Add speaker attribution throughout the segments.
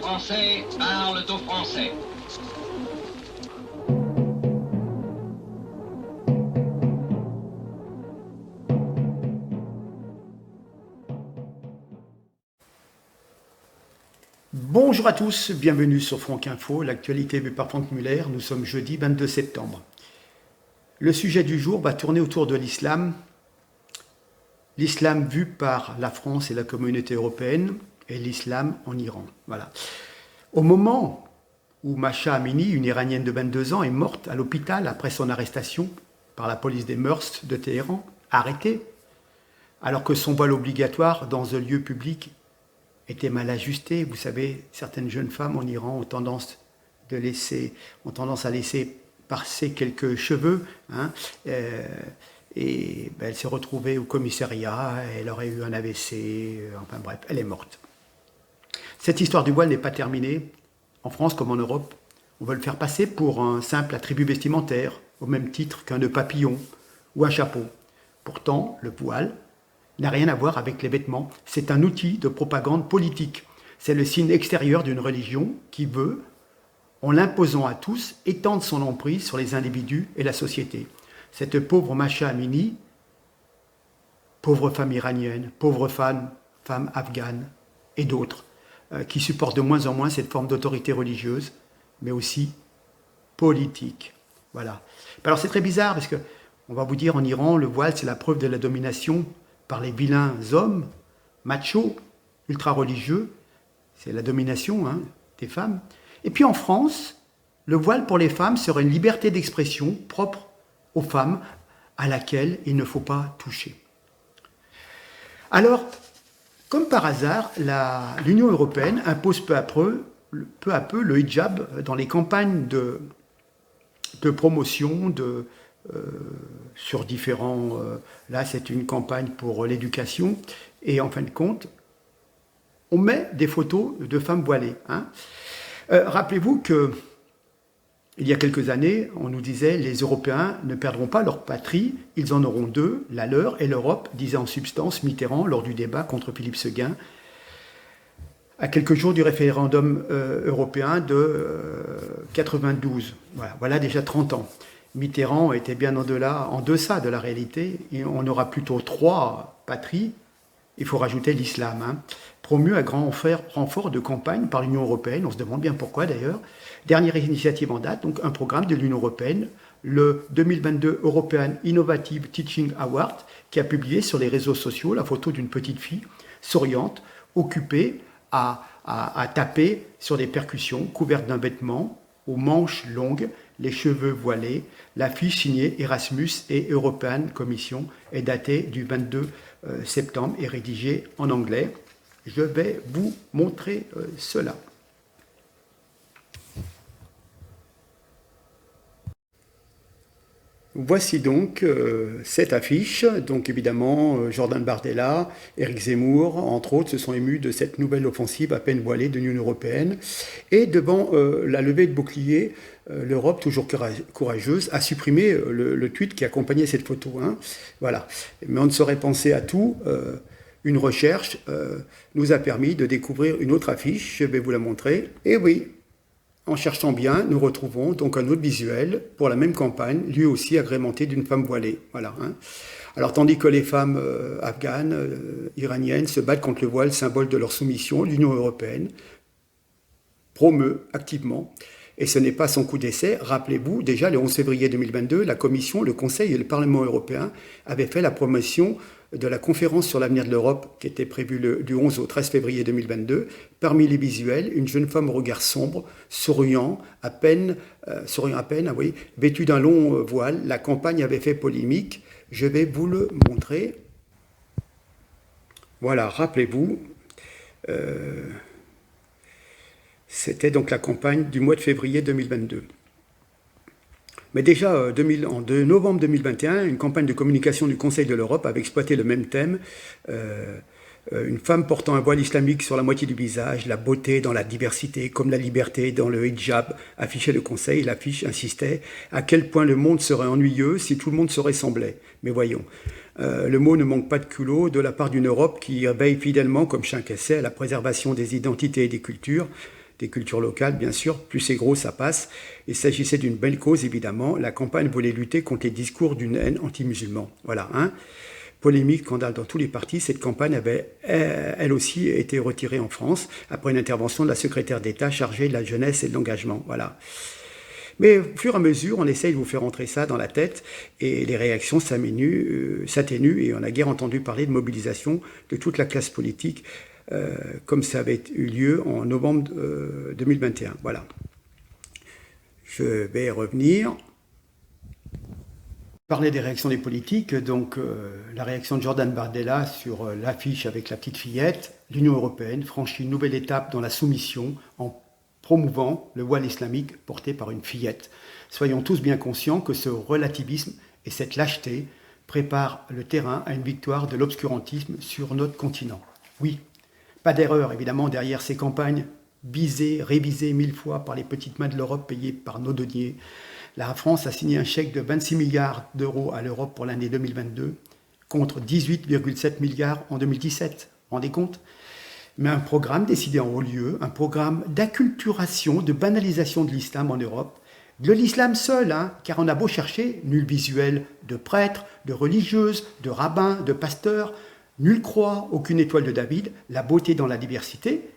Speaker 1: Français parlent aux Français.
Speaker 2: Bonjour à tous, bienvenue sur Franck Info, l'actualité vue par Franck Muller. Nous sommes jeudi 22 septembre. Le sujet du jour va tourner autour de l'islam. L'islam vu par la France et la communauté européenne et l'islam en Iran. Voilà. Au moment où Mahsa Amini, une Iranienne de 22 ans, est morte à l'hôpital après son arrestation par la police des mœurs de Téhéran, arrêtée, alors que son voile obligatoire dans un lieu public était mal ajusté. Vous savez, certaines jeunes femmes en Iran ont tendance à laisser passer quelques cheveux, et elle s'est retrouvée au commissariat, elle aurait eu un AVC, enfin bref, elle est morte. Cette histoire du voile n'est pas terminée. En France comme en Europe, on veut le faire passer pour un simple attribut vestimentaire, au même titre qu'un nœud papillon ou un chapeau. Pourtant, le voile n'a rien à voir avec les vêtements. C'est un outil de propagande politique. C'est le signe extérieur d'une religion qui veut, en l'imposant à tous, étendre son emprise sur les individus et la société. Cette pauvre Mahsa Amini, pauvre femme iranienne, pauvre femme afghane et d'autres, qui supportent de moins en moins cette forme d'autorité religieuse, mais aussi politique. Voilà. Alors c'est très bizarre parce que, on va vous dire, en Iran, le voile, c'est la preuve de la domination par les vilains hommes, machos, ultra-religieux, c'est la domination des femmes. Et puis en France, le voile pour les femmes serait une liberté d'expression propre aux femmes à laquelle il ne faut pas toucher. Alors, comme par hasard, l'Union européenne impose peu à peu le hijab dans les campagnes de promotion sur différents... là, c'est une campagne pour l'éducation. Et en fin de compte, on met des photos de femmes voilées. Rappelez-vous que il y a quelques années, on nous disait les Européens ne perdront pas leur patrie, ils en auront deux, la leur et l'Europe, disait en substance Mitterrand lors du débat contre Philippe Séguin, à quelques jours du référendum européen de 92. Voilà déjà 30 ans. Mitterrand était bien en deçà de la réalité. Et on aura plutôt 3 patries. Il faut rajouter l'islam, promu à grand renfort de campagne par l'Union européenne. On se demande bien pourquoi d'ailleurs. Dernière initiative en date, donc un programme de l'Union européenne, le 2022 European Innovative Teaching Award, qui a publié sur les réseaux sociaux la photo d'une petite fille souriante, occupée à taper sur des percussions, couverte d'un vêtement aux manches longues, les cheveux voilés. L'affiche signée Erasmus et European Commission est datée du 22 septembre et rédigée en anglais. Je vais vous montrer cela. Voici donc cette affiche. Donc évidemment, Jordan Bardella, Éric Zemmour, entre autres, se sont émus de cette nouvelle offensive à peine voilée de l'Union européenne. Et devant la levée de bouclier, l'Europe, toujours courageuse, a supprimé le tweet qui accompagnait cette photo. Voilà. Mais on ne saurait penser à tout. Une recherche nous a permis de découvrir une autre affiche. Je vais vous la montrer. Et oui, en cherchant bien, nous retrouvons donc un autre visuel pour la même campagne, lui aussi agrémenté d'une femme voilée. Voilà. Alors, tandis que les femmes afghanes, iraniennes se battent contre le voile, symbole de leur soumission, l'Union européenne promeut activement. Et ce n'est pas son coup d'essai. Rappelez-vous, déjà le 11 février 2022, la Commission, le Conseil et le Parlement européen avaient fait la promotion de la conférence sur l'avenir de l'Europe qui était prévue du 11 au 13 février 2022. Parmi les visuels, une jeune femme au regard sombre, souriant à peine, vêtue d'un long voile. La campagne avait fait polémique. Je vais vous le montrer. Voilà, rappelez-vous. C'était donc la campagne du mois de février 2022. Mais déjà, en novembre 2021, une campagne de communication du Conseil de l'Europe avait exploité le même thème. Une femme portant un voile islamique sur la moitié du visage, la beauté dans la diversité, comme la liberté dans le hijab, affichait le Conseil. L'affiche insistait à quel point le monde serait ennuyeux si tout le monde se ressemblait. Mais voyons, le mot ne manque pas de culot de la part d'une Europe qui veille fidèlement, comme chacun sait, à la préservation des identités et des cultures. des cultures locales, bien sûr, plus c'est gros, ça passe. Il s'agissait d'une belle cause, évidemment. La campagne voulait lutter contre les discours d'une haine anti-musulman. Voilà, hein. Polémique, scandale dans tous les partis, cette campagne avait, elle aussi, été retirée en France après une intervention de la secrétaire d'État chargée de la jeunesse et de l'engagement. Voilà. Mais au fur et à mesure, on essaye de vous faire entrer ça dans la tête et les réactions s'atténuent et on a guère entendu parler de mobilisation de toute la classe politique comme ça avait eu lieu en novembre 2021. Voilà. Je vais revenir. Parler des réactions des politiques, donc la réaction de Jordan Bardella sur l'affiche avec la petite fillette, l'Union européenne franchit une nouvelle étape dans la soumission en promouvant le voile islamique porté par une fillette. Soyons tous bien conscients que ce relativisme et cette lâcheté préparent le terrain à une victoire de l'obscurantisme sur notre continent. Oui, pas d'erreur évidemment derrière ces campagnes visées, révisées 1000 fois par les petites mains de l'Europe payées par nos deniers. La France a signé un chèque de 26 milliards d'euros à l'Europe pour l'année 2022 contre 18,7 milliards en 2017. Vous vous rendez compte ? Mais un programme décidé en haut lieu, un programme d'acculturation, de banalisation de l'islam en Europe, de l'islam seul, hein, car on a beau chercher, nul visuel de prêtres, de religieuses, de rabbins, de pasteurs, nul croit, aucune étoile de David, la beauté dans la diversité,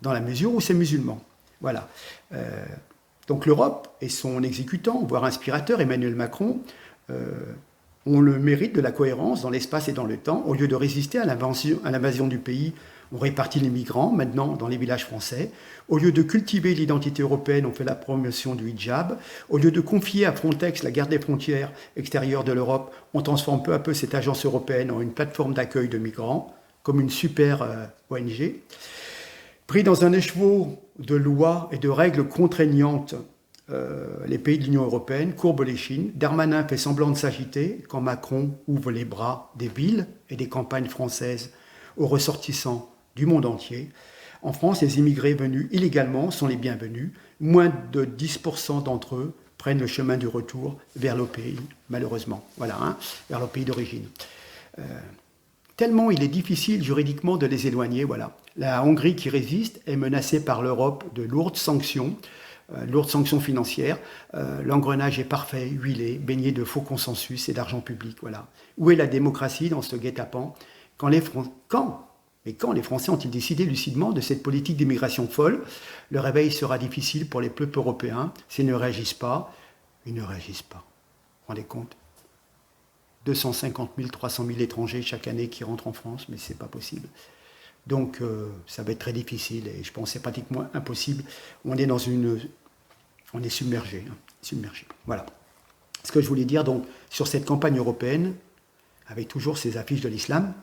Speaker 2: dans la mesure où c'est musulman. Voilà. Donc l'Europe et son exécutant, voire inspirateur, Emmanuel Macron, ont le mérite de la cohérence dans l'espace et dans le temps. Au lieu de résister à l'invasion du pays, on répartit les migrants, maintenant dans les villages français. Au lieu de cultiver l'identité européenne, on fait la promotion du hijab. Au lieu de confier à Frontex la garde des frontières extérieures de l'Europe, on transforme peu à peu cette agence européenne en une plateforme d'accueil de migrants, comme une super ONG. Pris dans un écheveau de lois et de règles contraignantes, les pays de l'Union européenne courbent l'échine. Darmanin fait semblant de s'agiter quand Macron ouvre les bras des villes et des campagnes françaises aux ressortissants du monde entier. En France, les immigrés venus illégalement sont les bienvenus. Moins de 10% d'entre eux prennent le chemin du retour vers le pays, malheureusement. Voilà, hein, vers le pays d'origine. Tellement il est difficile juridiquement de les éloigner. Voilà. La Hongrie qui résiste est menacée par l'Europe de lourdes sanctions financières. L'engrenage est parfait, huilé, baigné de faux consensus et d'argent public. Voilà. Où est la démocratie dans ce guet-apens ? Quand les Français ont-ils décidé lucidement de cette politique d'immigration folle ? Le réveil sera difficile pour les peuples européens. S'ils ne réagissent pas, ils ne réagissent pas. Vous vous rendez compte ? 250 000, 300 000 étrangers chaque année qui rentrent en France, mais ce n'est pas possible. Donc ça va être très difficile et je pense que c'est pratiquement impossible. On est submergé, hein, submergé. Voilà. Ce que je voulais dire donc sur cette campagne européenne, avec toujours ces affiches de l'islam.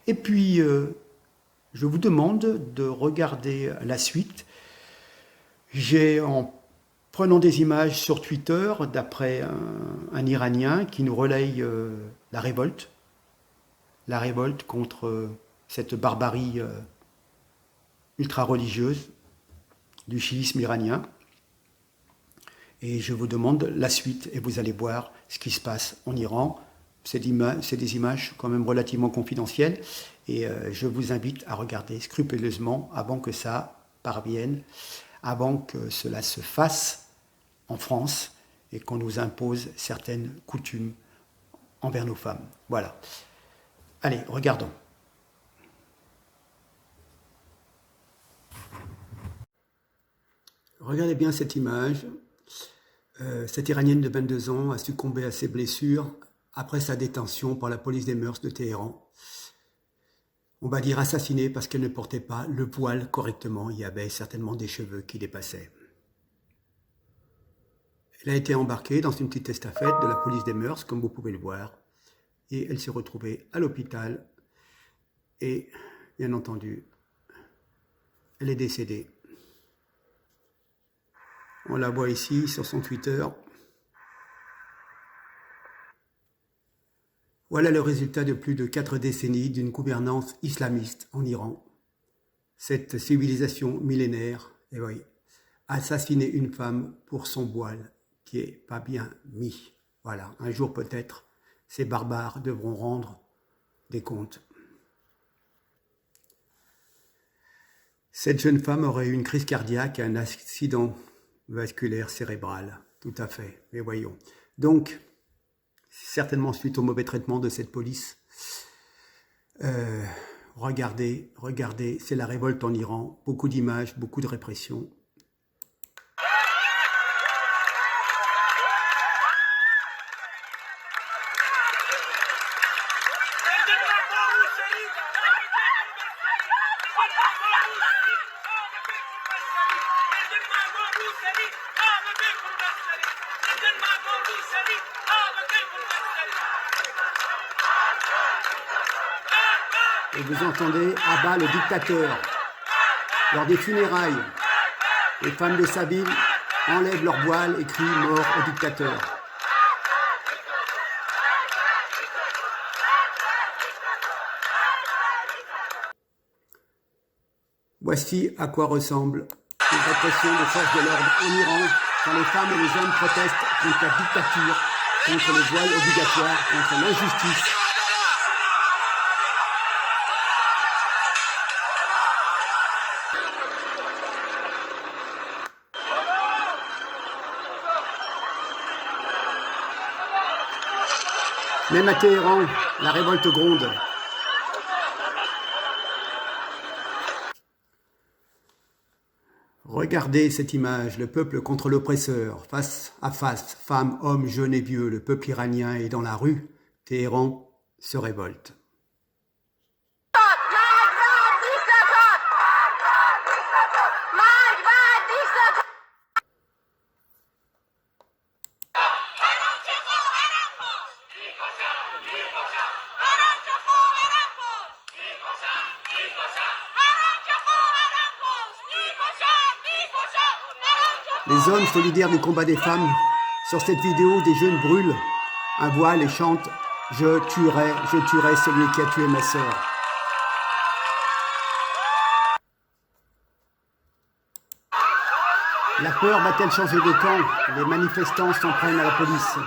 Speaker 2: Et puis, je vous demande de regarder la suite. En prenant des images sur Twitter, d'après un Iranien qui nous relaye la révolte contre cette barbarie ultra-religieuse du chiisme iranien. Et je vous demande la suite et vous allez voir ce qui se passe en Iran. C'est des images quand même relativement confidentielles et je vous invite à regarder scrupuleusement avant que ça parvienne, avant que cela se fasse en France et qu'on nous impose certaines coutumes envers nos femmes. Voilà. Allez, regardons. Regardez bien cette image. Cette Iranienne de 22 ans a succombé à ses blessures après sa détention par la police des mœurs de Téhéran. On va dire assassinée parce qu'elle ne portait pas le voile correctement. Il y avait certainement des cheveux qui dépassaient. Elle a été embarquée dans une petite estafette de la police des mœurs, comme vous pouvez le voir. Et elle s'est retrouvée à l'hôpital. Et, bien entendu, elle est décédée. On la voit ici sur son Twitter. Voilà le résultat de plus de 4 décennies d'une gouvernance islamiste en Iran. Cette civilisation millénaire, et oui, assassiner une femme pour son voile qui est pas bien mis. Voilà, un jour peut-être, ces barbares devront rendre des comptes. Cette jeune femme aurait eu une crise cardiaque et un accident vasculaire cérébral. Tout à fait. Mais voyons. Donc, certainement suite au mauvais traitement de cette police. Regardez, c'est la révolte en Iran. Beaucoup d'images, beaucoup de répression. Et vous entendez « Abat le dictateur ». Lors des funérailles, les femmes de sa ville enlèvent leur voile et crient « Mort au dictateur ». Voici à quoi ressemble une répression des forces de l'ordre en Iran quand les femmes et les hommes protestent contre la dictature, contre le voile obligatoire, contre l'injustice. Même à Téhéran, la révolte gronde. Regardez cette image, le peuple contre l'oppresseur, face à face, femmes, hommes, jeunes et vieux, le peuple iranien est dans la rue, Téhéran se révolte. Les hommes solidaires du combat des femmes, sur cette vidéo, des jeunes brûlent un voile et chantent « Je tuerai celui qui a tué ma sœur ». La peur va-t-elle changer de camp? Les manifestants s'en prennent à la police.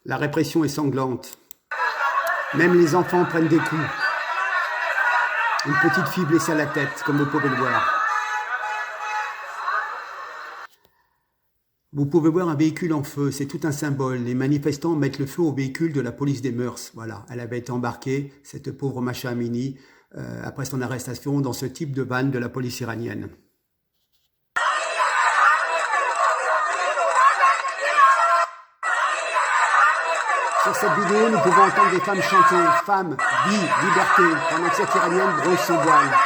Speaker 2: La répression est sanglante. Même les enfants prennent des coups. Une petite fille blessée à la tête, comme vous pouvez le voir. Vous pouvez voir un véhicule en feu, c'est tout un symbole. Les manifestants mettent le feu au véhicule de la police des mœurs. Voilà, elle avait été embarquée, cette pauvre Mahsa Amini, après son arrestation, dans ce type de van de la police iranienne. Sur cette vidéo, nous pouvons entendre des femmes chanter « Femme, vie, liberté » pendant que cette Iranienne brosse son voile.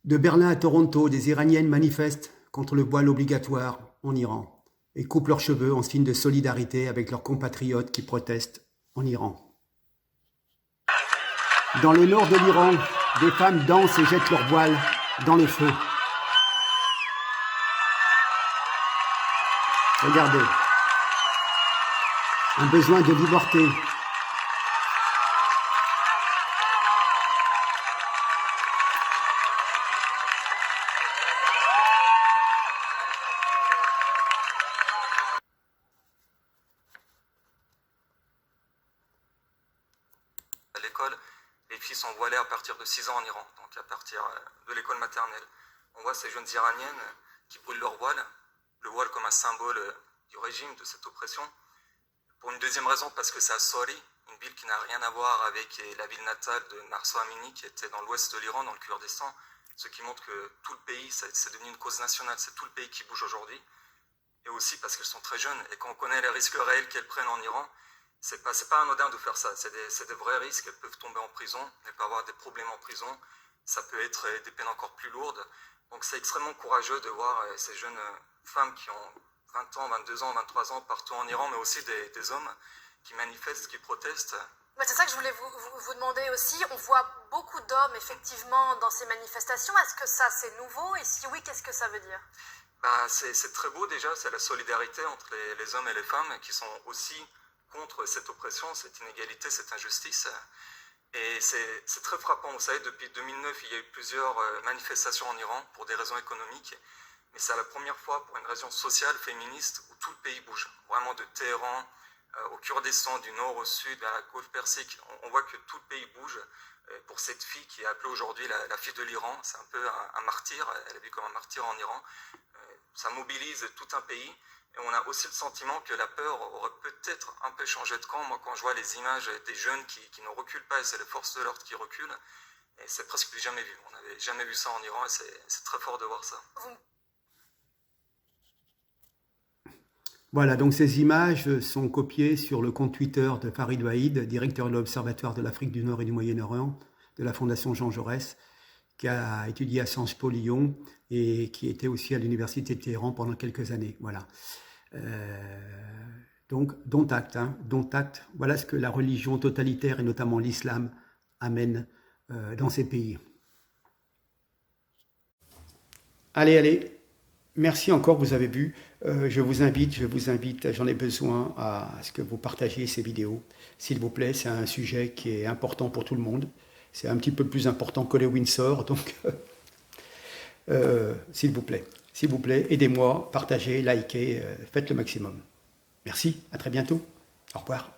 Speaker 2: De Berlin à Toronto, des Iraniennes manifestent contre le voile obligatoire en Iran et coupent leurs cheveux en signe de solidarité avec leurs compatriotes qui protestent en Iran. Dans le nord de l'Iran, des femmes dansent et jettent leur voile dans le feu. Regardez. Un besoin de liberté.
Speaker 3: À l'école, les filles sont voilées à partir de 6 ans en Iran, donc à partir de l'école maternelle. On voit ces jeunes Iraniennes qui brûlent leur voile, le voile comme un symbole du régime, de cette oppression. Pour une deuxième raison, parce que c'est à Sori, une ville qui n'a rien à voir avec la ville natale de Mahsa Amini, qui était dans l'ouest de l'Iran, dans le Kurdistan, ce qui montre que tout le pays, c'est devenu une cause nationale, c'est tout le pays qui bouge aujourd'hui. Et aussi parce qu'elles sont très jeunes, et quand on connaît les risques réels qu'elles prennent en Iran, c'est pas anodin de faire ça, c'est des vrais risques, elles peuvent tomber en prison, elles peuvent avoir des problèmes en prison, ça peut être des peines encore plus lourdes. Donc c'est extrêmement courageux de voir ces jeunes femmes qui ont 20 ans, 22 ans, 23 ans partout en Iran, mais aussi des hommes qui manifestent, qui protestent.
Speaker 4: C'est ça que je voulais vous demander aussi. On voit beaucoup d'hommes effectivement dans ces manifestations. Est-ce que ça c'est nouveau? Et si oui, qu'est-ce que ça veut dire?
Speaker 3: C'est très beau déjà, c'est la solidarité entre les hommes et les femmes qui sont aussi contre cette oppression, cette inégalité, cette injustice. Et c'est très frappant. Vous savez, depuis 2009, il y a eu plusieurs manifestations en Iran pour des raisons économiques. Mais c'est la première fois pour une raison sociale, féministe, où tout le pays bouge. Vraiment de Téhéran au Kurdistan, du nord au sud, vers la Golfe Persique. On voit que tout le pays bouge pour cette fille qui est appelée aujourd'hui la fille de l'Iran. C'est un peu un martyr, elle est vue comme un martyr en Iran. Ça mobilise tout un pays. Et on a aussi le sentiment que la peur aurait peut-être un peu changé de camp. Moi, quand je vois les images des jeunes qui ne reculent pas, et c'est les forces de l'ordre qui reculent, et c'est presque plus jamais vu. On n'avait jamais vu ça en Iran, et c'est très fort de voir ça.
Speaker 2: Voilà, donc ces images sont copiées sur le compte Twitter de Farid Waïd, directeur de l'Observatoire de l'Afrique du Nord et du Moyen-Orient, de la Fondation Jean Jaurès, qui a étudié à Sciences Po Lyon et qui était aussi à l'Université de Téhéran pendant quelques années. Voilà. Donc, dont acte, hein, dont acte. Voilà ce que la religion totalitaire et notamment l'islam amène dans ces pays. Allez. Merci encore, vous avez vu. Je vous invite, j'en ai besoin à ce que vous partagiez ces vidéos. S'il vous plaît, c'est un sujet qui est important pour tout le monde. C'est un petit peu plus important que les Windsor, donc s'il vous plaît, aidez-moi, partagez, likez, faites le maximum. Merci, à très bientôt. Au revoir.